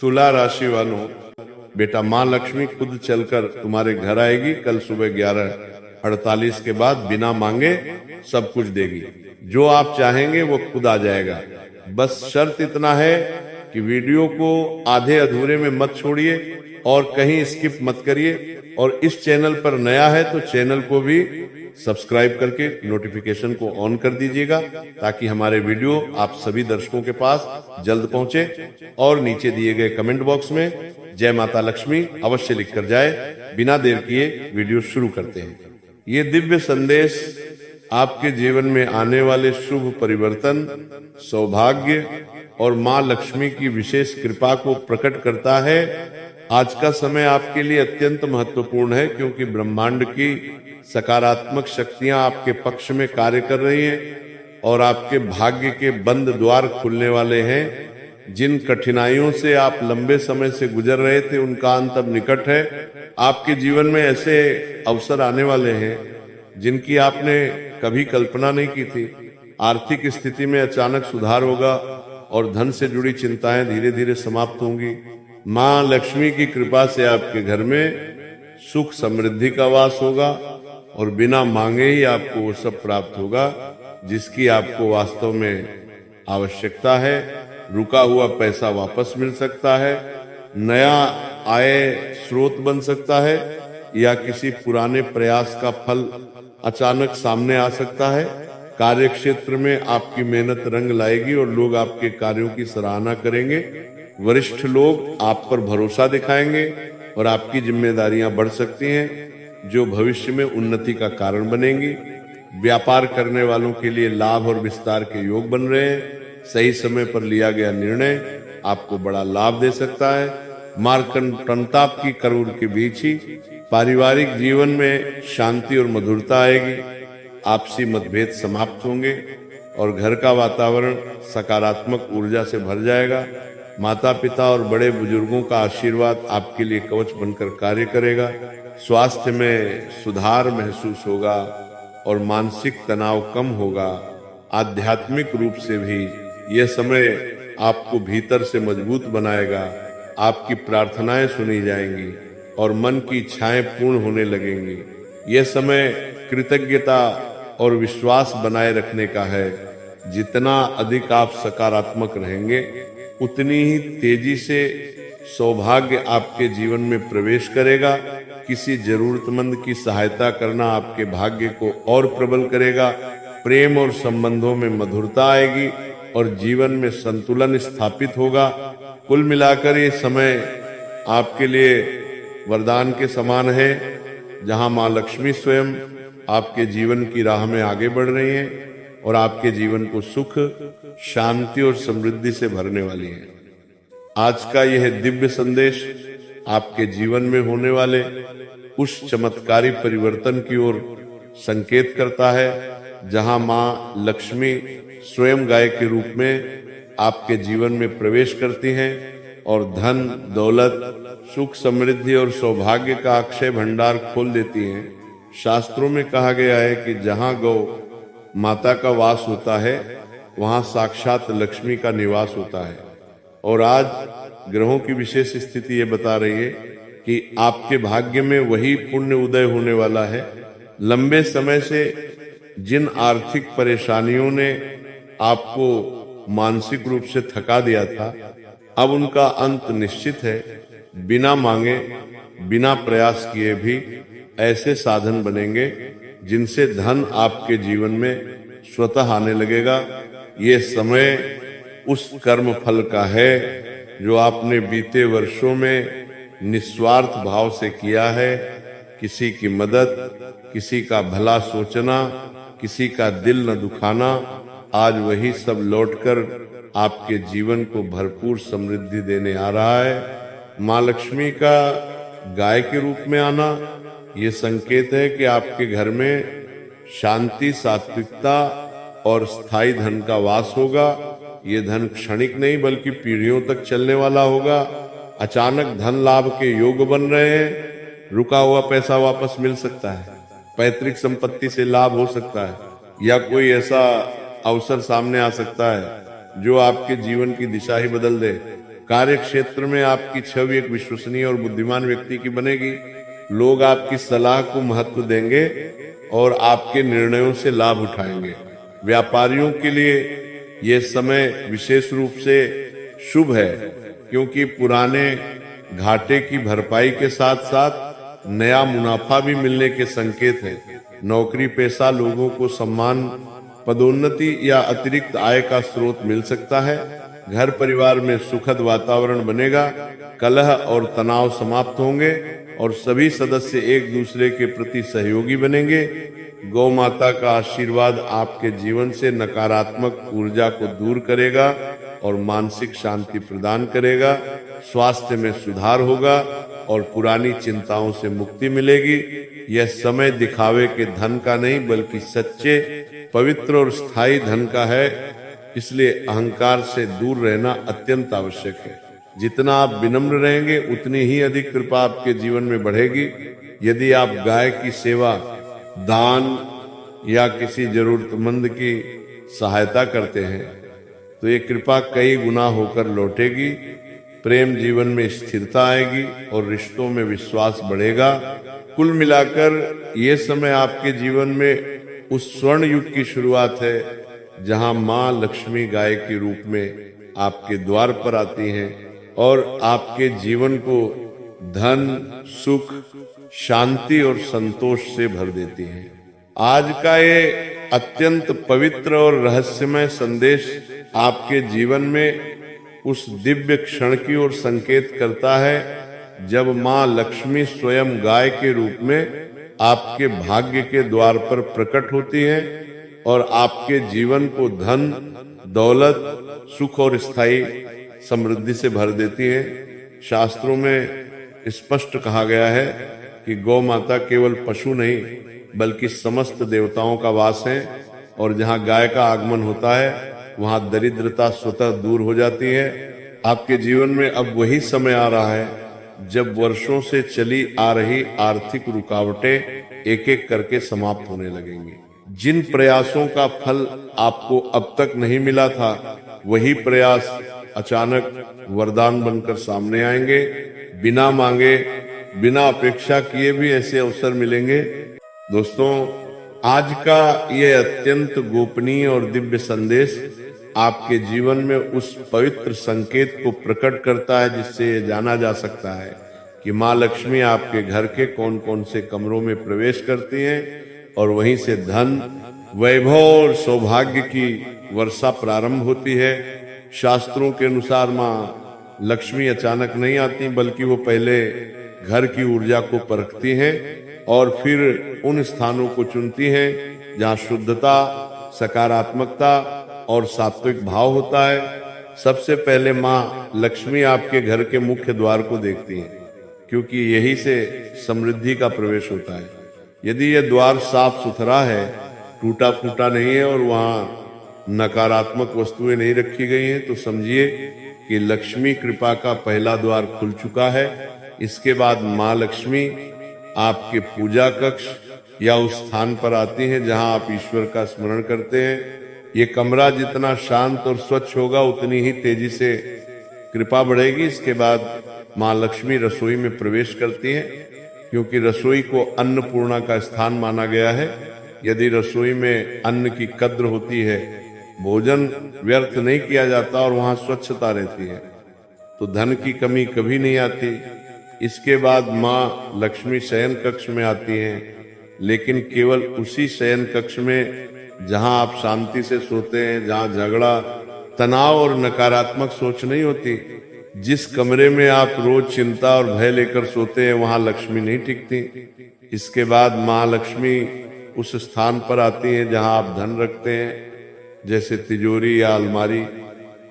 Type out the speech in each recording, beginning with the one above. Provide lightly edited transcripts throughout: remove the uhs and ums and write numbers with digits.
तुला राशि वालों, बेटा माँ लक्ष्मी खुद चलकर तुम्हारे घर आएगी कल सुबह 11:48 के बाद। बिना मांगे सब कुछ देगी। जो आप चाहेंगे वो खुद आ जाएगा। बस शर्त इतना है कि वीडियो को आधे अधूरे में मत छोड़िए और कहीं स्किप मत करिए। और इस चैनल पर नया है तो चैनल को भी सब्सक्राइब करके नोटिफिकेशन को ऑन कर दीजिएगा, ताकि हमारे वीडियो आप सभी दर्शकों के पास जल्द पहुंचे। और नीचे दिए गए कमेंट बॉक्स में जय माता लक्ष्मी अवश्य लिखकर जाए। बिना देर किए वीडियो शुरू करते हैं। ये दिव्य संदेश आपके जीवन में आने वाले शुभ परिवर्तन, सौभाग्य और माँ लक्ष्मी की विशेष कृपा को प्रकट करता है। आज का समय आपके लिए अत्यंत महत्वपूर्ण है, क्योंकि ब्रह्मांड की सकारात्मक शक्तियां आपके पक्ष में कार्य कर रही हैं और आपके भाग्य के बंद द्वार खुलने वाले हैं। जिन कठिनाइयों से आप लंबे समय से गुजर रहे थे उनका अंत अब निकट है। आपके जीवन में ऐसे अवसर आने वाले हैं जिनकी आपने कभी कल्पना नहीं की थी। आर्थिक स्थिति में अचानक सुधार होगा और धन से जुड़ी चिंताएं धीरे धीरे समाप्त होंगी। माँ लक्ष्मी की कृपा से आपके घर में सुख समृद्धि का वास होगा और बिना मांगे ही आपको वो सब प्राप्त होगा जिसकी आपको वास्तव में आवश्यकता है। रुका हुआ पैसा वापस मिल सकता है, नया आय स्रोत बन सकता है, या किसी पुराने प्रयास का फल अचानक सामने आ सकता है। कार्य क्षेत्र में आपकी मेहनत रंग लाएगी और लोग आपके कार्यों की सराहना करेंगे। वरिष्ठ लोग आप पर भरोसा दिखाएंगे और आपकी जिम्मेदारियां बढ़ सकती हैं, जो भविष्य में उन्नति का कारण बनेंगी। व्यापार करने वालों के लिए लाभ और विस्तार के योग बन रहे हैं। सही समय पर लिया गया निर्णय आपको बड़ा लाभ दे सकता है। मार्कंटाप की करूर के बीच ही पारिवारिक जीवन में शांति और मधुरता आएगी। आपसी मतभेद समाप्त होंगे और घर का वातावरण सकारात्मक ऊर्जा से भर जाएगा। माता पिता और बड़े बुजुर्गों का आशीर्वाद आपके लिए कवच बनकर कार्य करेगा। स्वास्थ्य में सुधार महसूस होगा और मानसिक तनाव कम होगा। आध्यात्मिक रूप से भी यह समय आपको भीतर से मजबूत बनाएगा। आपकी प्रार्थनाएं सुनी जाएंगी और मन की इच्छाएं पूर्ण होने लगेंगी। यह समय कृतज्ञता और विश्वास बनाए रखने का है। जितना अधिक आप सकारात्मक रहेंगे उतनी ही तेजी से सौभाग्य आपके जीवन में प्रवेश करेगा। किसी जरूरतमंद की सहायता करना आपके भाग्य को और प्रबल करेगा। प्रेम और संबंधों में मधुरता आएगी और जीवन में संतुलन स्थापित होगा। कुल मिलाकर ये समय आपके लिए वरदान के समान है, जहां मां लक्ष्मी स्वयं आपके जीवन की राह में आगे बढ़ रही हैं और आपके जीवन को सुख, शांति और समृद्धि से भरने वाली है। आज का यह दिव्य संदेश आपके जीवन में होने वाले उस चमत्कारी परिवर्तन की ओर संकेत करता है, जहां मां लक्ष्मी स्वयं गाय के रूप में आपके जीवन में प्रवेश करती हैं और धन, दौलत, सुख, समृद्धि और सौभाग्य का अक्षय भंडार खोल देती हैं। शास्त्रों में कहा गया है कि जहां गौ माता का वास होता है वहां साक्षात लक्ष्मी का निवास होता है। और आज ग्रहों की विशेष स्थिति ये बता रही है कि आपके भाग्य में वही पुण्य उदय होने वाला है। लंबे समय से जिन आर्थिक परेशानियों ने आपको मानसिक रूप से थका दिया था, अब उनका अंत निश्चित है। बिना मांगे, बिना प्रयास किए भी ऐसे साधन बनेंगे जिनसे धन आपके जीवन में स्वतः आने लगेगा। ये समय उस कर्म फल का है जो आपने बीते वर्षों में निस्वार्थ भाव से किया है। किसी की मदद, किसी का भला सोचना, किसी का दिल न दुखाना, आज वही सब लौटकर आपके जीवन को भरपूर समृद्धि देने आ रहा है। माँ लक्ष्मी का गाय के रूप में आना ये संकेत है कि आपके घर में शांति, सात्विकता और स्थायी धन का वास होगा। ये धन क्षणिक नहीं बल्कि पीढ़ियों तक चलने वाला होगा। अचानक धन लाभ के योग बन रहे हैं। रुका हुआ पैसा वापस मिल सकता है, पैतृक संपत्ति से लाभ हो सकता है, या कोई ऐसा अवसर सामने आ सकता है जो आपके जीवन की दिशा ही बदल दे। कार्य क्षेत्र में आपकी छवि एक विश्वसनीय और बुद्धिमान व्यक्ति की बनेगी। लोग आपकी सलाह को महत्व देंगे और आपके निर्णयों से लाभ उठाएंगे। व्यापारियों के लिए यह समय विशेष रूप से शुभ है, क्योंकि पुराने घाटे की भरपाई के साथ साथ नया मुनाफा भी मिलने के संकेत हैं। नौकरी पेशा लोगों को सम्मान, पदोन्नति या अतिरिक्त आय का स्रोत मिल सकता है। घर परिवार में सुखद वातावरण बनेगा। कलह और तनाव समाप्त होंगे और सभी सदस्य एक दूसरे के प्रति सहयोगी बनेंगे। गौ माता का आशीर्वाद आपके जीवन से नकारात्मक ऊर्जा को दूर करेगा और मानसिक शांति प्रदान करेगा। स्वास्थ्य में सुधार होगा और पुरानी चिंताओं से मुक्ति मिलेगी। यह समय दिखावे के धन का नहीं, बल्कि सच्चे, पवित्र और स्थायी धन का है। इसलिए अहंकार से दूर रहना अत्यंत आवश्यक है। जितना आप विनम्र रहेंगे, उतनी ही अधिक कृपा आपके जीवन में बढ़ेगी। यदि आप गाय की सेवा, दान या किसी जरूरतमंद की सहायता करते हैं तो ये कृपा कई गुना होकर लौटेगी। प्रेम जीवन में स्थिरता आएगी और रिश्तों में विश्वास बढ़ेगा। कुल मिलाकर ये समय आपके जीवन में उस स्वर्ण युग की शुरुआत है जहां मां लक्ष्मी गाय के रूप में आपके द्वार पर आती हैं और आपके जीवन को धन, सुख, शांति और संतोष से भर देती हैं। आज का ये अत्यंत पवित्र और रहस्यमय संदेश आपके जीवन में उस दिव्य क्षण की ओर संकेत करता है जब मां लक्ष्मी स्वयं गाय के रूप में आपके भाग्य के द्वार पर प्रकट होती है और आपके जीवन को धन, दौलत, सुख और स्थायी समृद्धि से भर देती है। शास्त्रों में स्पष्ट कहा गया है कि गौ माता केवल पशु नहीं, बल्कि समस्त देवताओं का वास है और जहां गाय का आगमन होता है वहां दरिद्रता स्वतः दूर हो जाती है। आपके जीवन में अब वही समय आ रहा है जब वर्षों से चली आ रही आर्थिक रुकावटें एक एक करके समाप्त होने लगेंगी। जिन प्रयासों का फल आपको अब तक नहीं मिला था, वही प्रयास अचानक वरदान बनकर सामने आएंगे। बिना मांगे, बिना अपेक्षा किए भी ऐसे अवसर मिलेंगे। दोस्तों, आज का ये अत्यंत गोपनीय और दिव्य संदेश आपके जीवन में उस पवित्र संकेत को प्रकट करता है जिससे ये जाना जा सकता है कि माँ लक्ष्मी आपके घर के कौन कौन से कमरों में प्रवेश करती हैं और वहीं से धन, वैभव और सौभाग्य की वर्षा प्रारंभ होती है। शास्त्रों के अनुसार माँ लक्ष्मी अचानक नहीं आती, बल्कि वो पहले घर की ऊर्जा को परखती हैं और फिर उन स्थानों को चुनती हैं जहाँ शुद्धता, सकारात्मकता और सात्विक भाव होता है। सबसे पहले माँ लक्ष्मी आपके घर के मुख्य द्वार को देखती हैं, क्योंकि यही से समृद्धि का प्रवेश होता है। यदि यह द्वार साफ सुथरा है, टूटा फूटा नहीं है और वहाँ नकारात्मक वस्तुएं नहीं रखी गई हैं, तो समझिए कि लक्ष्मी कृपा का पहला द्वार खुल चुका है। इसके बाद माँ लक्ष्मी आपके पूजा कक्ष या उस स्थान पर आती हैं जहां आप ईश्वर का स्मरण करते हैं। ये कमरा जितना शांत और स्वच्छ होगा, उतनी ही तेजी से कृपा बढ़ेगी। इसके बाद माँ लक्ष्मी रसोई में प्रवेश करती हैं, क्योंकि रसोई को अन्नपूर्णा का स्थान माना गया है। यदि रसोई में अन्न की कद्र होती है, भोजन व्यर्थ नहीं किया जाता और वहां स्वच्छता रहती है, तो धन की कमी कभी नहीं आती। इसके बाद माँ लक्ष्मी शयन कक्ष में आती हैं, लेकिन केवल उसी शयन कक्ष में जहां आप शांति से सोते हैं, जहां झगड़ा, तनाव और नकारात्मक सोच नहीं होती। जिस कमरे में आप रोज चिंता और भय लेकर सोते हैं, वहां लक्ष्मी नहीं टिकती। इसके बाद माँ लक्ष्मी उस स्थान पर आती हैं जहां आप धन रखते हैं, जैसे तिजोरी या अलमारी।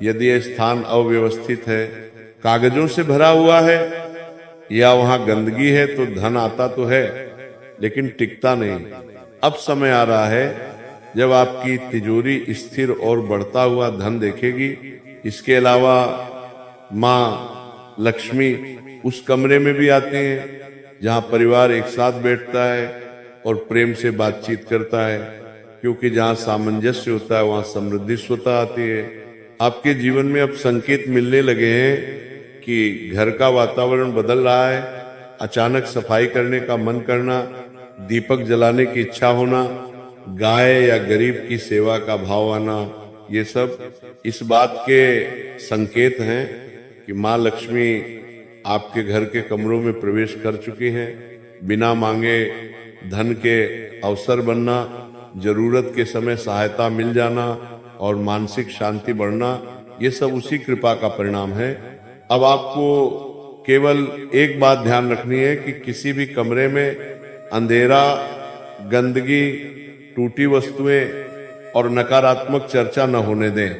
यदि यह स्थान अव्यवस्थित है, कागजों से भरा हुआ है या वहां गंदगी है, तो धन आता तो है लेकिन टिकता नहीं। अब समय आ रहा है जब आपकी तिजोरी स्थिर और बढ़ता हुआ धन देखेगी। इसके अलावा माँ लक्ष्मी उस कमरे में भी आती हैं जहां परिवार एक साथ बैठता है और प्रेम से बातचीत करता है, क्योंकि जहां सामंजस्य होता है वहां समृद्धि स्वतः आती है। आपके जीवन में अब संकेत मिलने लगे हैं कि घर का वातावरण बदल रहा है। अचानक सफाई करने का मन करना, दीपक जलाने की इच्छा होना, गाय या गरीब की सेवा का भाव आना, ये सब इस बात के संकेत हैं कि माँ लक्ष्मी आपके घर के कमरों में प्रवेश कर चुकी हैं। बिना मांगे धन के अवसर बनना, जरूरत के समय सहायता मिल जाना और मानसिक शांति बढ़ना, ये सब उसी कृपा का परिणाम है। अब आपको केवल एक बात ध्यान रखनी है कि किसी भी कमरे में अंधेरा, गंदगी, टूटी वस्तुएं और नकारात्मक चर्चा न होने दें,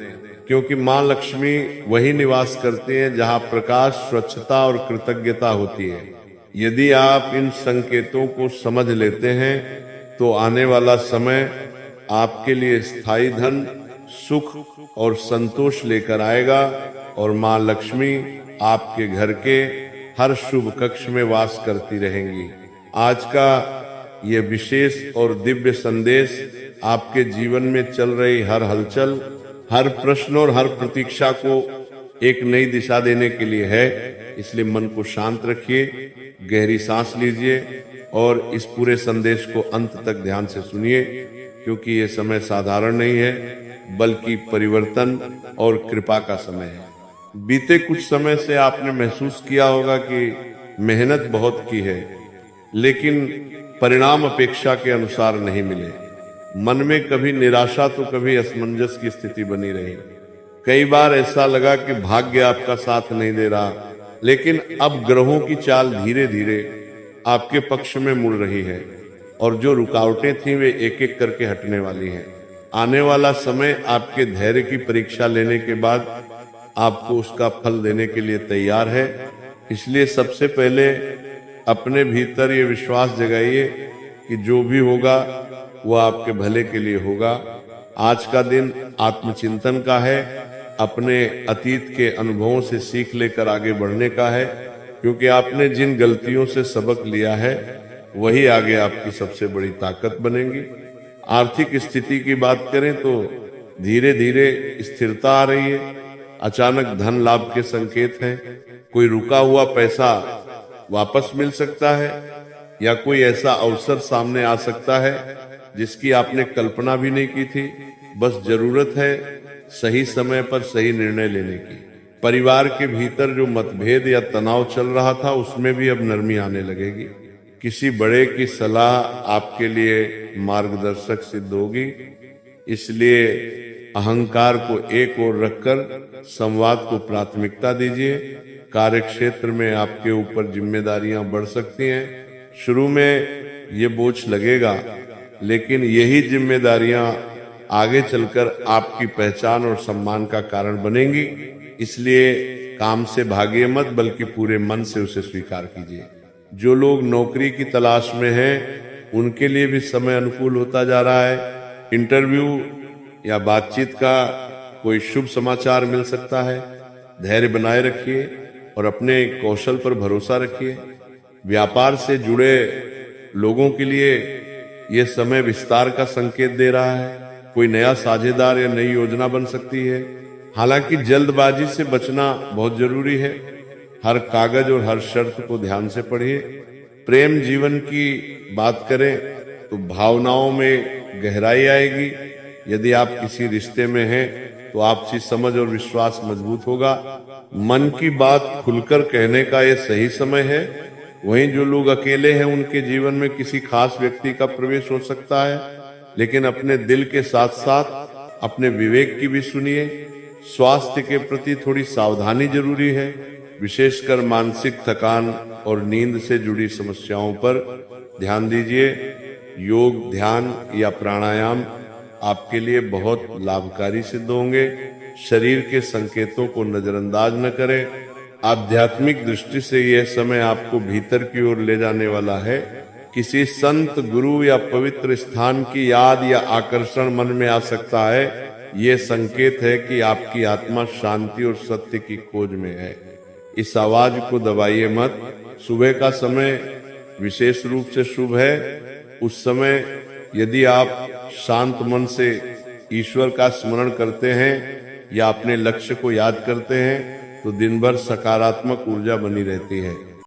क्योंकि माँ लक्ष्मी वही निवास करती हैं जहाँ प्रकाश, स्वच्छता और कृतज्ञता होती है। यदि आप इन संकेतों को समझ लेते हैं तो आने वाला समय आपके लिए स्थायी धन, सुख और संतोष लेकर आएगा और माँ लक्ष्मी आपके घर के हर शुभ कक्ष में वास करती रहेंगी। आज का यह विशेष और दिव्य संदेश आपके जीवन में चल रही हर हलचल, हर प्रश्न और हर प्रतीक्षा को एक नई दिशा देने के लिए है। इसलिए मन को शांत रखिए, गहरी सांस लीजिए और इस पूरे संदेश को अंत तक ध्यान से सुनिए, क्योंकि ये समय साधारण नहीं है बल्कि परिवर्तन और कृपा का समय है। बीते कुछ समय से आपने महसूस किया होगा कि मेहनत बहुत की है, लेकिन परिणाम अपेक्षा के अनुसार नहीं मिले। मन में कभी निराशा तो कभी असमंजस की स्थिति बनी रही। कई बार ऐसा लगा कि भाग्य आपका साथ नहीं दे रहा, लेकिन अब ग्रहों की चाल धीरे धीरे आपके पक्ष में मुड़ रही है और जो रुकावटें थीं वे एक एक करके हटने वाली हैं। आने वाला समय आपके धैर्य की परीक्षा लेने के बाद आपको उसका फल देने के लिए तैयार है। इसलिए सबसे पहले अपने भीतर ये विश्वास जगाइए कि जो भी होगा वो आपके भले के लिए होगा। आज का दिन आत्मचिंतन का है, अपने अतीत के अनुभवों से सीख लेकर आगे बढ़ने का है, क्योंकि आपने जिन गलतियों से सबक लिया है वही आगे आपकी सबसे बड़ी ताकत बनेंगी। आर्थिक स्थिति की बात करें तो धीरे धीरे स्थिरता आ रही है। अचानक धन लाभ के संकेत हैं। कोई रुका हुआ पैसा वापस मिल सकता है या कोई ऐसा अवसर सामने आ सकता है जिसकी आपने कल्पना भी नहीं की थी। बस जरूरत है सही समय पर सही निर्णय लेने की। परिवार के भीतर जो मतभेद या तनाव चल रहा था उसमें भी अब नरमी आने लगेगी। किसी बड़े की सलाह आपके लिए मार्गदर्शक सिद्ध होगी। इसलिए अहंकार को एक ओर रखकर संवाद को प्राथमिकता दीजिए। कार्य क्षेत्र में आपके ऊपर जिम्मेदारियां बढ़ सकती हैं। शुरू में ये बोझ लगेगा, लेकिन यही जिम्मेदारियां आगे चलकर आपकी पहचान और सम्मान का कारण बनेंगी। इसलिए काम से भागिए मत, बल्कि पूरे मन से उसे स्वीकार कीजिए। जो लोग नौकरी की तलाश में हैं उनके लिए भी समय अनुकूल होता जा रहा है। इंटरव्यू या बातचीत का कोई शुभ समाचार मिल सकता है। धैर्य बनाए रखिए और अपने कौशल पर भरोसा रखिए। व्यापार से जुड़े लोगों के लिए यह समय विस्तार का संकेत दे रहा है। कोई नया साझेदार या नई योजना बन सकती है। हालांकि जल्दबाजी से बचना बहुत जरूरी है। हर कागज और हर शर्त को ध्यान से पढ़िए। प्रेम जीवन की बात करें तो भावनाओं में गहराई आएगी। यदि आप किसी रिश्ते में हैं तो आपसी समझ और विश्वास मजबूत होगा। मन की बात खुलकर कहने का यह सही समय है। वहीं जो लोग अकेले हैं उनके जीवन में किसी खास व्यक्ति का प्रवेश हो सकता है, लेकिन अपने दिल के साथ साथ अपने विवेक की भी सुनिए। स्वास्थ्य के प्रति थोड़ी सावधानी जरूरी है, विशेषकर मानसिक थकान और नींद से जुड़ी समस्याओं पर ध्यान दीजिए। योग, ध्यान या प्राणायाम आपके लिए बहुत लाभकारी सिद्ध होंगे। शरीर के संकेतों को नजरअंदाज न करें। आध्यात्मिक दृष्टि से यह समय आपको भीतर की ओर ले जाने वाला है। किसी संत, गुरु या पवित्र स्थान की याद या आकर्षण मन में आ सकता है। ये संकेत है कि आपकी आत्मा शांति और सत्य की खोज में है। इस आवाज को दबाइए मत। सुबह का समय विशेष रूप से शुभ है। उस समय यदि आप शांत मन से ईश्वर का स्मरण करते हैं या अपने लक्ष्य को याद करते हैं तो दिन भर सकारात्मक ऊर्जा बनी रहती है।